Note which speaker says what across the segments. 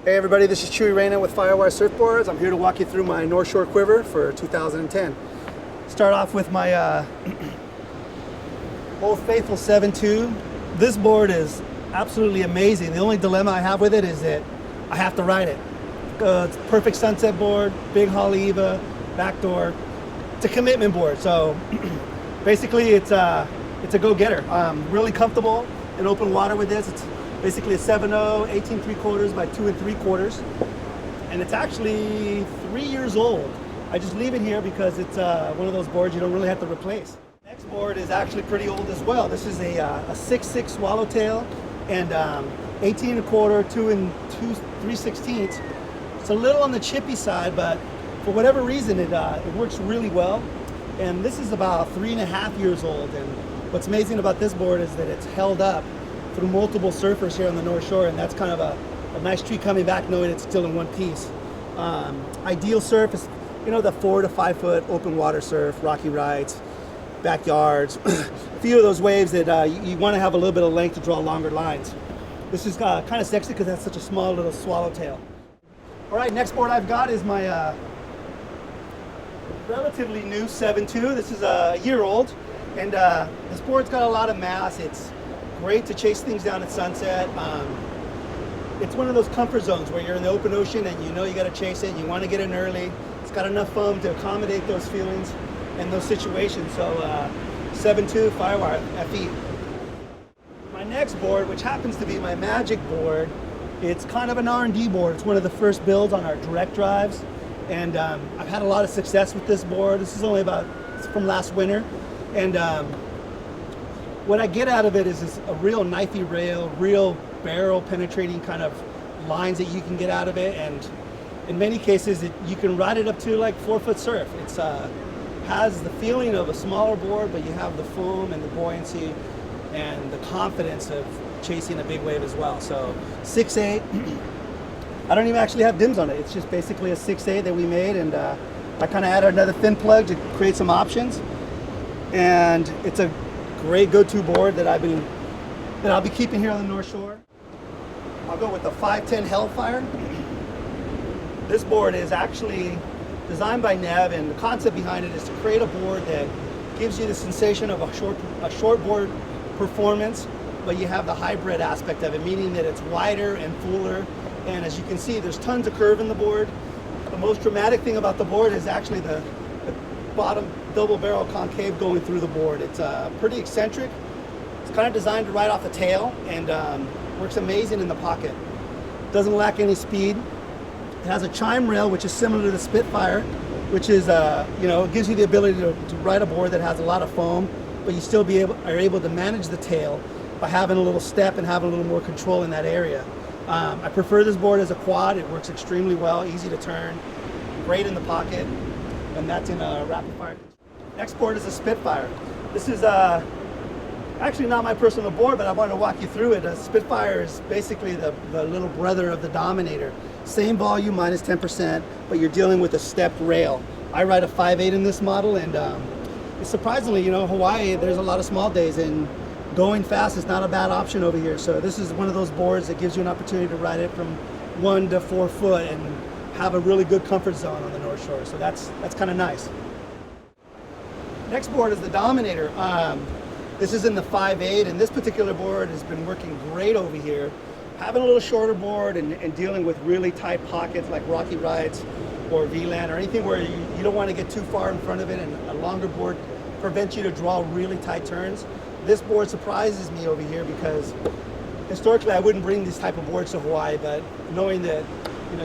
Speaker 1: Hey everybody, this is Chuy with Firewire Surfboards. I'm here to walk you through my North Shore Quiver for 2010. Start off with my Old Faithful 7.2. This board is absolutely amazing. The only dilemma I have with it is that I have to ride it. It's a perfect sunset board, big Holly Eva, back door. It's a commitment board, so basically it's a go-getter. Really comfortable in open water with this. It's basically a 7.0, 18 3/4 by 2 3/4, and it's actually 3 years old. I just leave it here because it's one of those boards you don't really have to replace. Next board is actually pretty old as well. This is a 6.6 Swallowtail and 18 1/4, 2 3/16. It's a little on the chippy side, but for whatever reason it works really well. And this is about 3.5 years old. And what's amazing about this board is that it's held up through multiple surfers here on the North Shore, and that's kind of a nice treat coming back knowing it's still in one piece. Ideal surf is, you know, the 4 to 5 foot open water surf, rocky rides, backyards, a few of those waves that you want to have a little bit of length to draw longer lines. This is kind of sexy because that's such a small little Swallowtail. All right, next board I've got is my relatively new 7.2. This is a year old, and this board's got a lot of mass. It's great to chase things down at sunset. It's one of those comfort zones where you're in the open ocean and you know you got to chase it, you want to get in early. It's got enough foam to accommodate those feelings and those situations. So 7.2 Firewire FE. My next board, which happens to be my Magic board, it's kind of an R&D board. It's one of the first builds on our direct drives, and I've had a lot of success with this board. This is only it's from last winter, and what I get out of it is a real knifey rail, real barrel penetrating kind of lines that you can get out of it, and in many cases you can ride it up to like 4 foot surf. It's has the feeling of a smaller board, but you have the foam and the buoyancy and the confidence of chasing a big wave as well. So 6.8, I don't even actually have dims on it. It's just basically a 6.8 that we made, and I kind of added another thin plug to create some options, and it's a great go-to board that I'll be keeping here on the North Shore. I'll go with the 510 Hellfire. This board is actually designed by Nev, and the concept behind it is to create a board that gives you the sensation of a short board performance, but you have the hybrid aspect of it, meaning that it's wider and fuller. And as you can see, there's tons of curve in the board. The most dramatic thing about the board is actually the bottom double barrel concave going through the board. It's pretty eccentric. It's kind of designed to ride off the tail, and works amazing in the pocket. Doesn't lack any speed. It has a chime rail, which is similar to the Spitfire, which is it gives you the ability to ride a board that has a lot of foam, but you still are able to manage the tail by having a little step and having a little more control in that area. I prefer this board as a quad. It works extremely well, easy to turn, great in the pocket, and that's in a rapid fire. Next board is a Spitfire. This is actually not my personal board, but I wanted to walk you through it. A Spitfire is basically the little brother of the Dominator. Same volume, minus 10%, but you're dealing with a stepped rail. I ride a 5.8 in this model, and surprisingly, Hawaii, there's a lot of small days, and going fast is not a bad option over here. So this is one of those boards that gives you an opportunity to ride it from 1 to 4 foot and have a really good comfort zone on the North Shore. So that's kind of nice. Next board is the Dominator. This is in the 5.8, and this particular board has been working great over here. Having a little shorter board and dealing with really tight pockets like rocky rides or VLAN or anything where you don't want to get too far in front of it, and a longer board prevents you to draw really tight turns. This board surprises me over here because historically I wouldn't bring these type of boards to Hawaii, but knowing that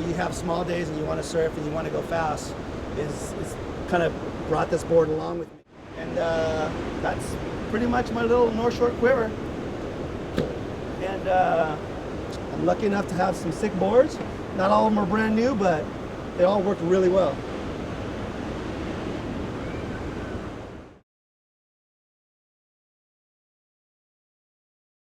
Speaker 1: you have small days and you want to surf and you want to go fast is kind of brought this board along with me. And that's pretty much my little North Shore Quiver. And I'm lucky enough to have some sick boards. Not all of them are brand new, but they all work really well.